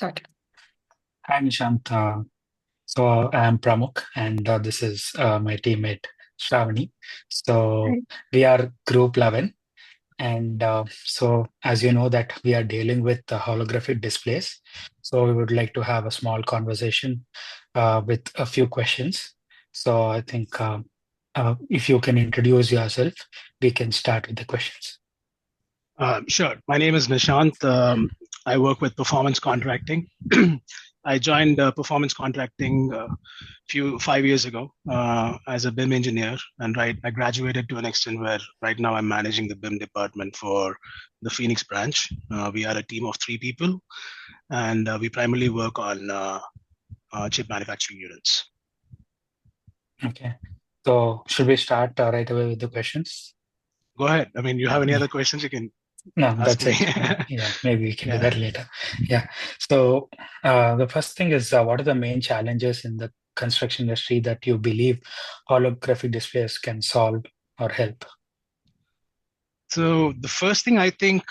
Start. Hi, Nishant. So I'm Pramukh, and this is my teammate Shravani. So Right. we are group 11, and so as you know that we are dealing with the holographic displays. So we would like to have a small conversation with a few questions. So I think if you can introduce yourself, we can start with the questions. Sure. My name is Nishant. I work with performance contracting. I joined performance contracting 5 years ago as a BIM engineer, and I graduated to an extent where right now I'm managing the BIM department for the Phoenix branch. We are a team of 3 people, and we primarily work on chip manufacturing units. Okay. So should we start right away with the questions? Go ahead. I mean, you have any other questions, you can No, ask that's me. it. Yeah, maybe we can do Yeah. that later. Yeah. So the first thing is, what are the main challenges in the construction industry that you believe holographic displays can solve or help? So the first thing I think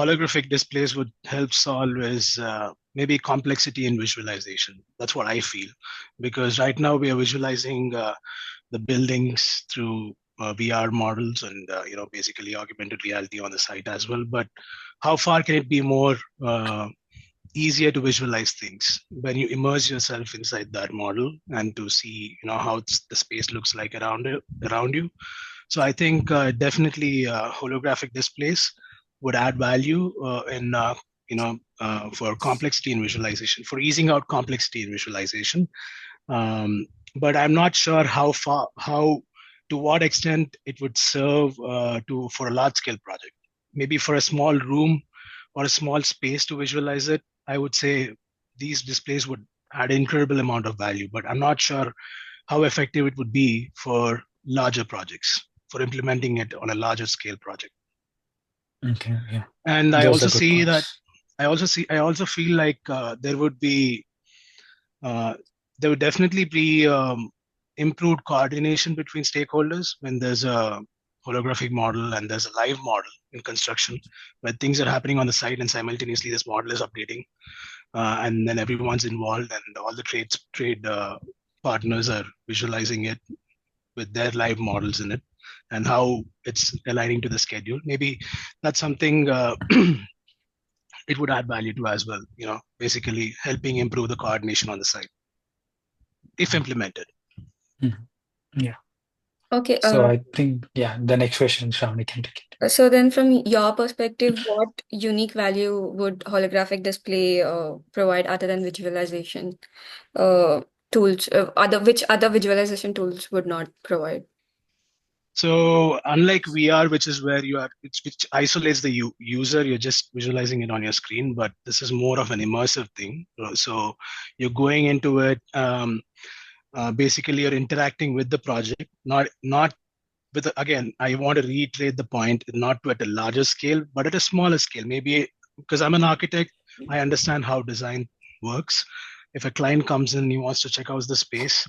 holographic displays would help solve is maybe complexity in visualization. That's what I feel, because right now we are visualizing the buildings through VR models and basically augmented reality on the site as well. But how far can it be more easier to visualize things when you immerse yourself inside that model and to see how the space looks like around you? So I think definitely holographic displays would add value in for complexity in visualization, for easing out complexity in visualization. Um, but I'm not sure how to what extent it would serve to for a large scale project. Maybe for a small room or a small space to visualize it, I would say these displays would add incredible amount of value. But I'm not sure how effective it would be for larger projects, for implementing it on a larger scale project. Okay, yeah, And I those also are good see that points. I also feel like uh, there would definitely be improved coordination between stakeholders when there's a holographic model and there's a live model in construction, where things are happening on the site and simultaneously this model is updating, and then everyone's involved and all the trade partners are visualizing it with their live models in it and how it's aligning to the schedule. Maybe that's something it would add value to as well, basically helping improve the coordination on the site if implemented. Mhm. Yeah. Okay. So I think, yeah, the next question, Shravani can take it. So then from your perspective, what unique value would holographic display provide other than visualization uh, tools? Which other visualization tools would not provide? So unlike VR, which is where which isolates the user, you're just visualizing it on your screen. But this is more of an immersive thing. So you're going into it. Basically, you're interacting with the project, not with again. I want to reiterate the point, not to at a larger scale, but at a smaller scale. Maybe because I'm an architect, I understand how design works. If a client comes in and he wants to check out the space,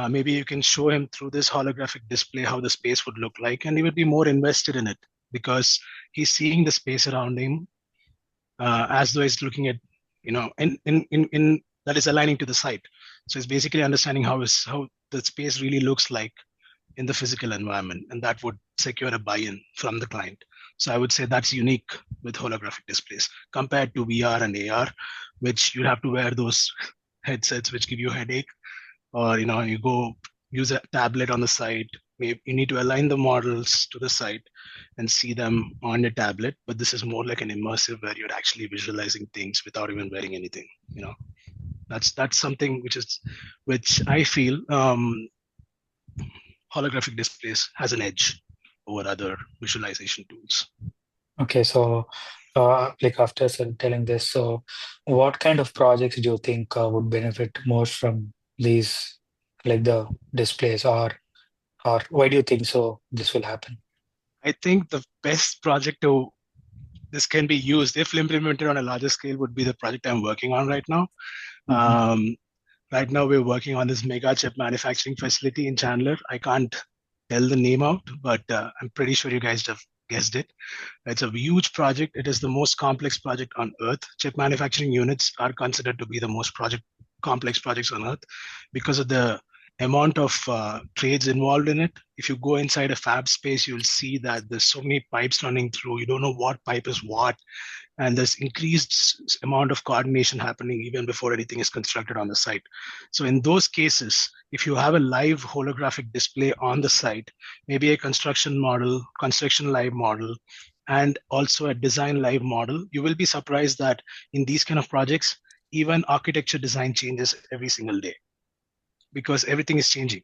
maybe you can show him through this holographic display how the space would look like, and he would be more invested in it because he's seeing the space around him as though he's looking at, in that is aligning to the site. So it's basically understanding how the space really looks like in the physical environment, and that would secure a buy-in from the client. So I would say that's unique with holographic displays compared to VR and AR, which you have to wear those headsets which give you a headache, or you go use a tablet on the site. Maybe you need to align the models to the site and see them on a tablet, but this is more like an immersive where you're actually visualizing things without even wearing anything. That's something which I feel holographic displays has an edge over other visualization tools. Okay, so like after telling this, so what kind of projects do you think would benefit most from these, like the displays, or why do you think so this will happen? I think the best project to this can be used if implemented on a larger scale would be the project I'm working on right now. Hmm. Um, right now, we're working on this mega chip manufacturing facility in Chandler. I can't tell the name out, but I'm pretty sure you guys have guessed it. It's a huge project. It is the most complex project on earth. Chip manufacturing units are considered to be the most complex projects on earth because of the amount of trades involved in it. If you go inside a fab space, you'll see that there's so many pipes running through. You don't know what pipe is what, and there's increased amount of coordination happening even before anything is constructed on the site. So in those cases, if you have a live holographic display on the site, maybe a construction live model, and also a design live model, you will be surprised that in these kind of projects, even architecture design changes every single day because everything is changing.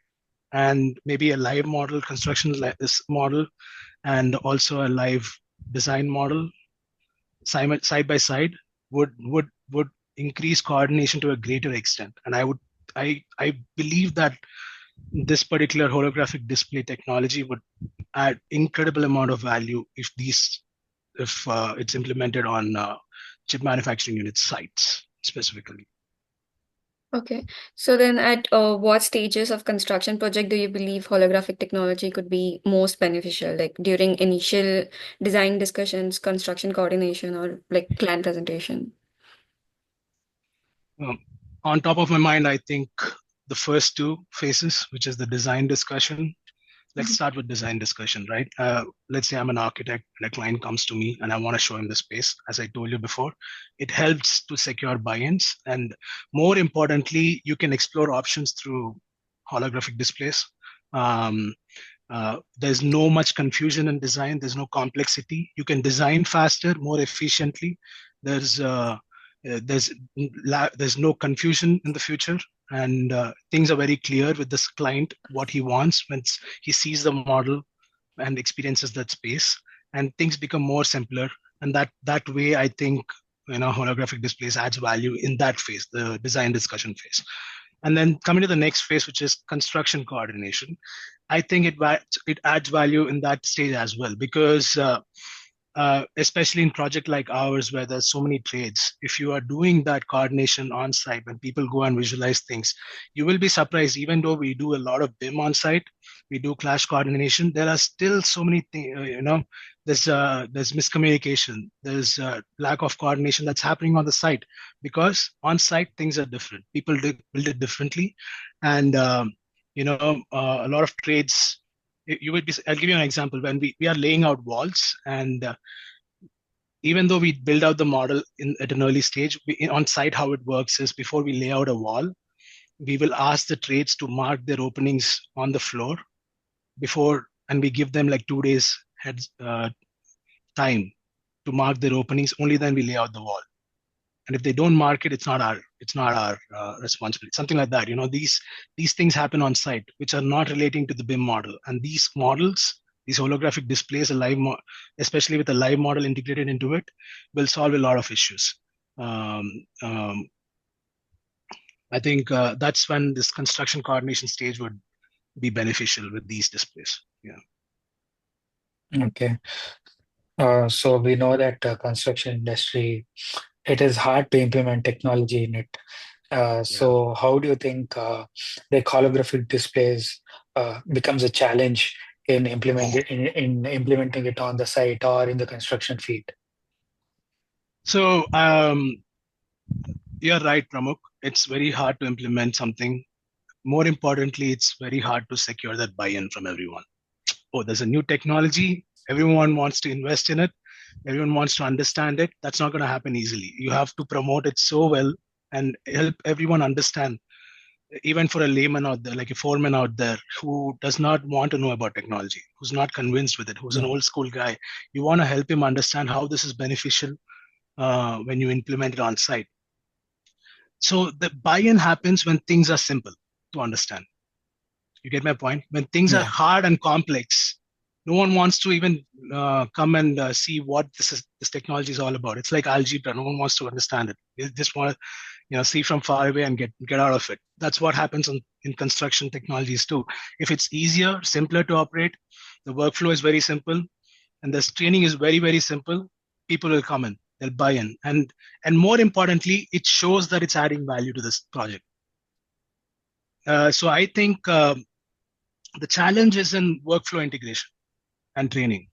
And maybe a live model, model, and also a live design model side by side would increase coordination to a greater extent. And I believe that this particular holographic display technology would add incredible amount of value if it's implemented on chip manufacturing unit sites specifically. Okay. So then at what stages of construction project do you believe holographic technology could be most beneficial? Like during initial design discussions, construction coordination, or like plan presentation? On top of my mind, I think the first two phases, which is the design discussion. Let's Mhm. start with design discussion, right? Let's say I'm an architect and a client comes to me and I want to show him the space. As I told you before, it helps to secure buy-ins. And more importantly, you can explore options through holographic displays. Um, there's no much confusion in design. There's no complexity. You can design faster, more efficiently. There's uh, there's there's no confusion in the future, and things are very clear with this client what he wants when he sees the model and experiences that space, and things become more simpler. And that way, I think holographic displays adds value in that phase, the design discussion phase. And then coming to the next phase, which is construction coordination, I think it adds value in that stage as well because especially in project like ours where there's so many trades, if you are doing that coordination on site when people go and visualize things, you will be surprised. Even though we do a lot of BIM on site, we do clash coordination, there are still so many things. There's miscommunication, there's lack of coordination that's happening on the site because on site things are different. People build it differently, and a lot of trades. I'll give you an example. When we are laying out walls, and even though we build out the model at an early stage, on site how it works is before we lay out a wall, we will ask the trades to mark their openings on the floor before, and we give them like 2 days time to mark their openings. Only then we lay out the wall. And if they don't mark it, it's not our responsibility. Something like that. These things happen on site, which are not relating to the BIM model. And these models, these holographic displays, especially with a live model integrated into it, will solve a lot of issues. Um, um, I think that's when this construction coordination stage would be beneficial with these displays. Yeah. Okay. So we know that construction industry, it is hard to implement technology in it. Yeah. So how do you think the holographic displays becomes a challenge in in implementing it on the site or in the construction field? So you're right, Pramukh. It's very hard to implement something. More importantly, it's very hard to secure that buy-in from everyone. Oh, there's a new technology. Everyone wants to invest in it. Everyone wants to understand it. That's not going to happen easily. You have to promote it so well and help everyone understand, even for a layman out there, like a foreman out there who does not want to know about technology, who's not convinced with it, who's an Yeah. old school guy. You want to help him understand how this is beneficial when you implement it on site. So the buy-in happens when things are simple to understand. You get my point? When things are Yeah. hard and complex, no one wants to even come and see what this technology is all about. It's like algebra. No one wants to understand it. They just want to, see from far away and get out of it. That's what happens in construction technologies too. If it's easier, simpler to operate, the workflow is very simple, and the training is very, very simple, people will come in, they'll buy in, and more importantly, it shows that it's adding value to this project. So I think the challenge is in workflow integration and training.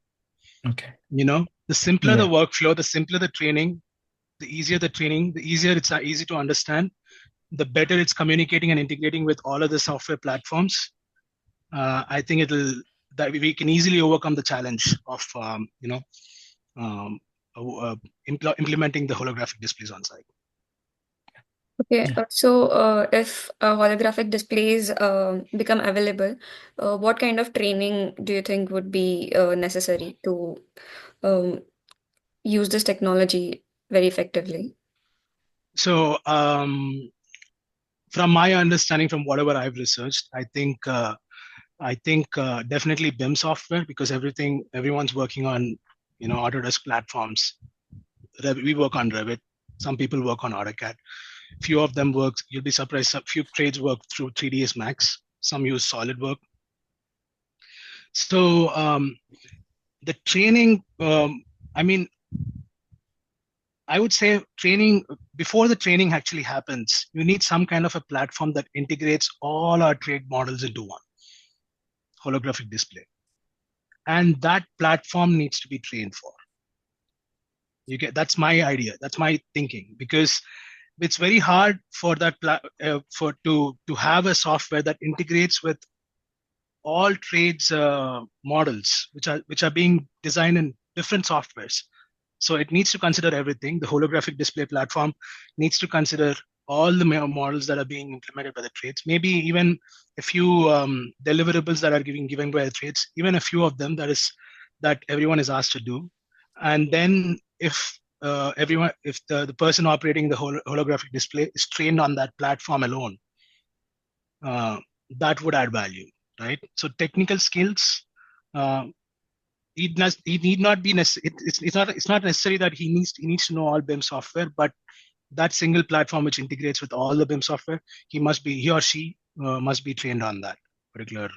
Okay. The simpler the Yeah. workflow, the simpler the training, the easier the training, the easier it's easy to understand, the better it's communicating and integrating with all of the software platforms. I think that we can easily overcome the challenge of um, implementing the holographic displays on site. Okay, Yeah. if holographic displays become available, what kind of training do you think would be necessary to um, use this technology very effectively? So from my understanding, from whatever I've researched, I think definitely BIM software, because everyone's working on Autodesk platforms. We work on Revit. Some people work on AutoCAD. Few of them work. You'll be surprised. A few trades work through 3ds Max. Some use SolidWorks. So the training. I mean, I would say training, before the training actually happens, you need some kind of a platform that integrates all our trade models into one holographic display, and that platform needs to be trained for. That's my idea. That's my thinking, because it's very hard for to have a software that integrates with all trades models, which are being designed in different softwares. So it needs to consider everything. The holographic display platform needs to consider all the models that are being implemented by the trades, maybe even a few deliverables that are given by the trades, even a few of them that everyone is asked to do. And then if the person operating the holographic display is trained on that platform alone, uh, that would add value, right? So technical skills, uh, it need not be necessary. It's not necessary that he needs to know all BIM software, but that single platform which integrates with all the BIM software, he or she must be trained on that particular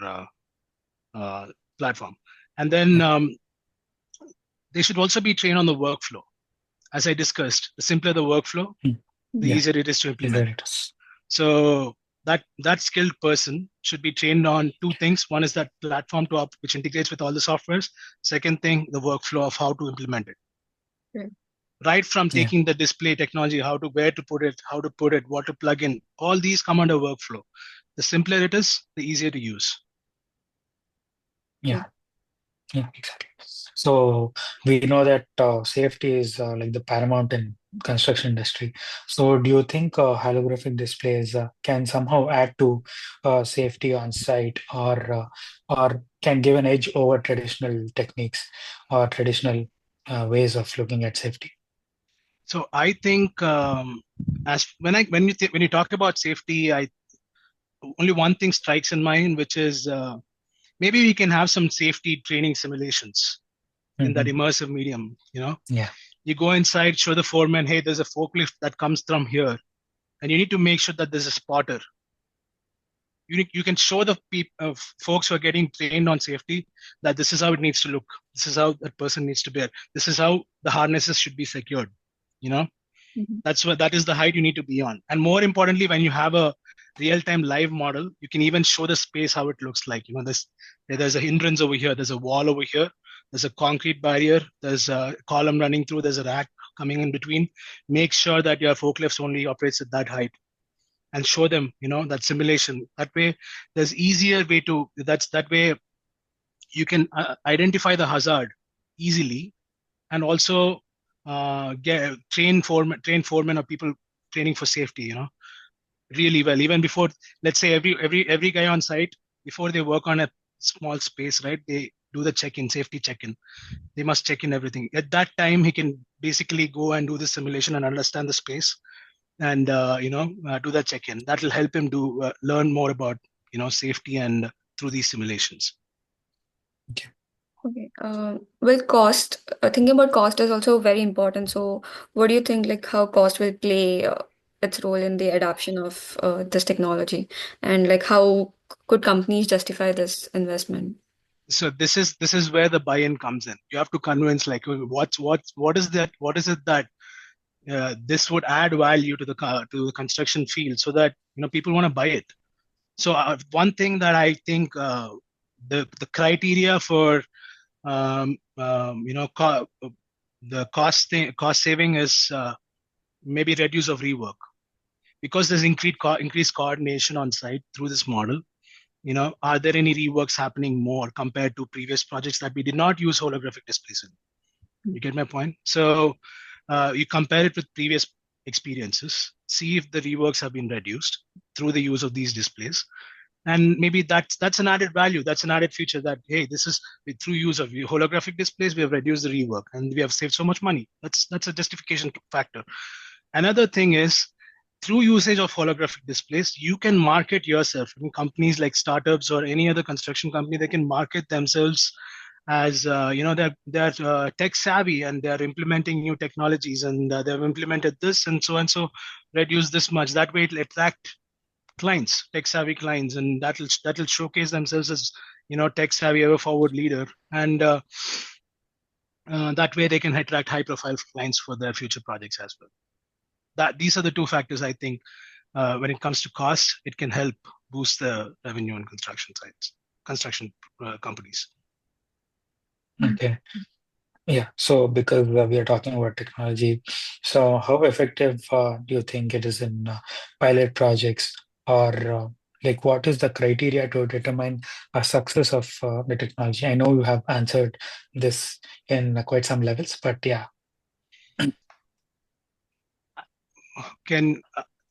uh, platform. And then Yeah. they should also be trained on the workflow. As I discussed, the simpler the workflow, Mm. the Yeah. easier it is to Either implement. it is. So that skilled person should be trained on two things. One is that platform which integrates with all the softwares. Second thing, the workflow of how to implement it. Right. Right from Yeah. taking the display technology, where to put it, how to put it, what to plug in, all these come under workflow. The simpler it is, the easier to use. Yeah. Yeah, exactly. So we know that safety is like the paramount in construction industry. So do you think holographic displays can somehow add to safety on site, or can give an edge over traditional techniques or traditional ways of looking at safety? So I think as when you talk about safety, I only one thing strikes in mind, which is maybe we can have some safety training simulations in that Hmm. immersive medium. Yeah. You go inside, show the foreman, hey, there's a forklift that comes from here, and you need to make sure that there's a spotter. You can show the folks who are getting trained on safety that this is how it needs to look. This is how that person needs to bear. This is how the harnesses should be secured. You know, Mhm. that is the height you need to be on. And more importantly, when you have a real-time live model, you can even show the space how it looks like. There's a hindrance over here, there's a wall over here, there's a concrete barrier, there's a column running through, there's a rack coming in between. Make sure that your forklifts only operates at that height, and show them that simulation. That way there's easier way to that's that way you can identify the hazard easily, and also get train foremen or people training for safety really well, even before, let's say, every guy on site, before they work on a small space, right, they do the safety check-in. They must check in everything. At that time he can basically go and do the simulation and understand the space, and do that check-in. That will help him do learn more about safety and through these simulations. Okay. Okay. Well, thinking about cost is also very important. So, what do you think, like, how cost will play its role in the adoption of this technology? And, like, how could companies justify this investment? So this is where the buy-in comes in. You have to convince, like, what is it that this would add value to the construction field, so that people want to buy it. So one thing that I think the criteria for the cost saving is maybe reduce of rework, because there's increased coordination on site through this model. Are there any reworks happening more compared to previous projects that we did not use holographic displays in? You get my point? So you compare it with previous experiences, see if the reworks have been reduced through the use of these displays. And maybe that's an added value, that's an added feature, that hey, this is through use of holographic displays, we have reduced the rework and we have saved so much money. That's a justification factor. Another thing is, through usage of holographic displays, you can market yourself. I mean, companies like startups or any other construction company, they can market themselves as they're tech savvy and they're implementing new technologies, and they've implemented this and so reduce this much. That way it'll attract clients, tech savvy clients, and that'll showcase themselves as tech savvy, ever forward leader, and that way they can attract high profile clients for their future projects as well. These are the two factors I think. When it comes to cost, it can help boost the revenue in construction companies. Okay. Yeah. So because we are talking about technology, so how effective do you think it is in pilot projects, or like what is the criteria to determine a success of the technology? I know you have answered this in quite some levels, but yeah.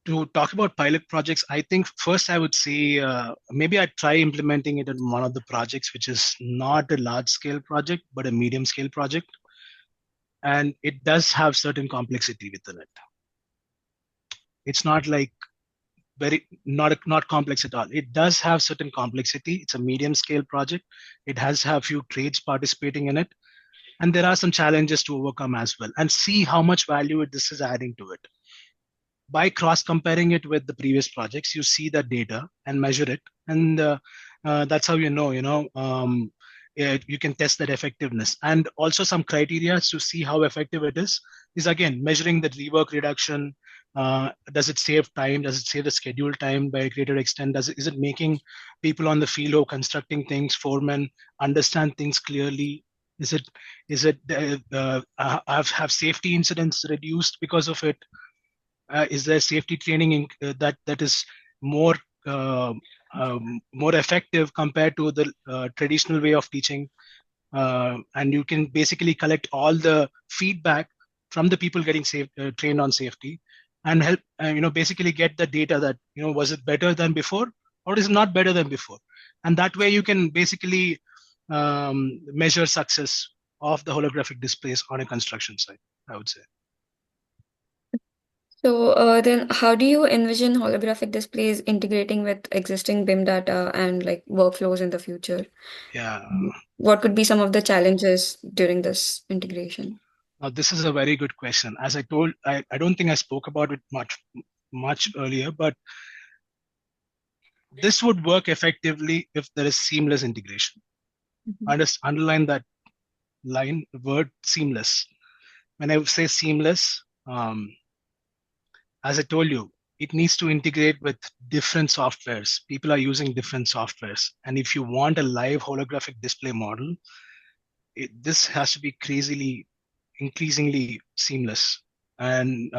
To talk about pilot projects, I think first I would say maybe I'd try implementing it in one of the projects, which is not a large scale project, but a medium scale project. And it does have certain complexity within it. It's not like not complex at all. It does have certain complexity. It's a medium scale project. It has a few trades participating in it. And there are some challenges to overcome as well, and see how much value this is adding to it. By cross comparing it with the previous projects, you see the data and measure it, and that's how you can test that effectiveness. And also some criteria to see how effective it is again measuring the rework reduction. Does it save time? Does it save the schedule time by a greater extent? Is it making people on the field who are constructing things, foremen, understand things clearly? Is it have safety incidents reduced because of it? Is there safety training that is more more effective compared to the traditional way of teaching? And you can basically collect all the feedback from the people getting trained on safety, and help basically get the data that was it better than before, or is it not better than before? And that way you can basically measure success of the holographic displays on a construction site, I would say. So then how do you envision holographic displays integrating with existing BIM data and like workflows in the future? Yeah. What could be some of the challenges during this integration? Now, this is a very good question. As I told, I don't think I spoke about it much earlier, but this would work effectively if there is seamless integration. I just underline that line, the word seamless. When I say seamless, as I told you, it needs to integrate with different softwares. People are using different softwares. And if you want a live holographic display model, this has to be increasingly seamless. And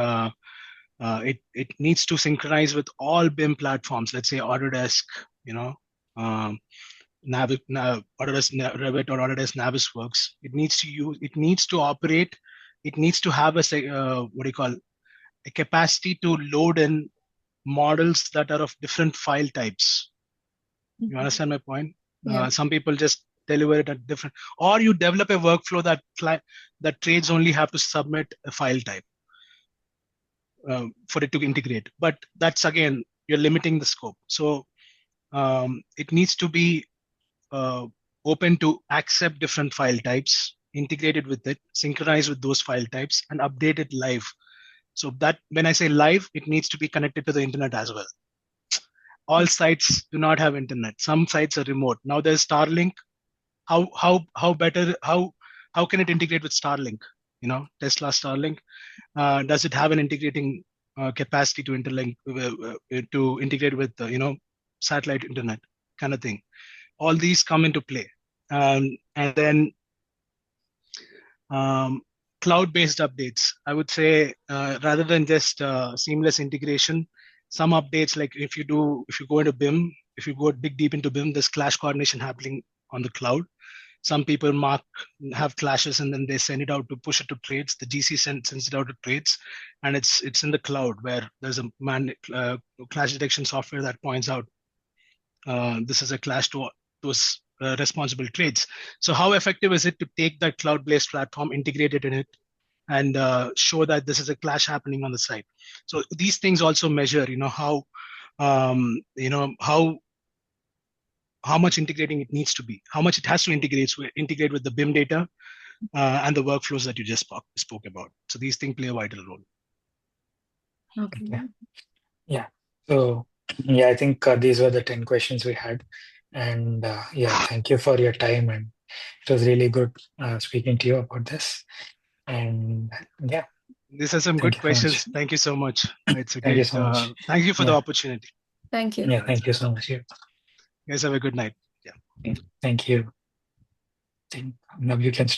it needs to synchronize with all BIM platforms. Let's say Autodesk, Autodesk Revit or Autodesk Navisworks. It needs to operate. It needs to have a capacity to load in models that are of different file types. You understand my point? Yeah. Some people just deliver it at different, or you develop a workflow that trades only have to submit a file type for it to integrate. But that's again, you're limiting the scope. So it needs to be open to accept different file types, integrated with it, synchronize with those file types, and update it live. So that when I say live, it needs to be connected to the internet as well. All sites do not have internet. Some sites are remote. Now there's Starlink. How can it integrate with Starlink? Tesla Starlink. Does it have an integrating capacity to integrate with satellite internet kind of thing? All these come into play, and then Cloud-based updates. I would say rather than just seamless integration, some updates like if you go into BIM, if you go dig deep into BIM, there's clash coordination happening on the cloud. Some people have clashes and then they send it out to push it to trades. The GC sends it out to trades, and it's in the cloud where there's a clash detection software that points out this is a clash to responsible trades. So how effective is it to take that cloud-based platform, integrate it in it, and show that this is a clash happening on the site? So these things also measure, how how much integrating it needs to be, how much it has to integrate with the BIM data and the workflows that you just spoke about. So these things play a vital role. Okay. Yeah. So yeah, I think these were the 10 questions we had. And yeah, thank you for your time. And it was really good speaking to you about this. And yeah. These are some good questions. Thank you so much. It's a Thank you great, so much. thank you for the opportunity. Thank you. Yeah, thank you so much. You guys have a good night. Yeah. Thank you. Now you can stop.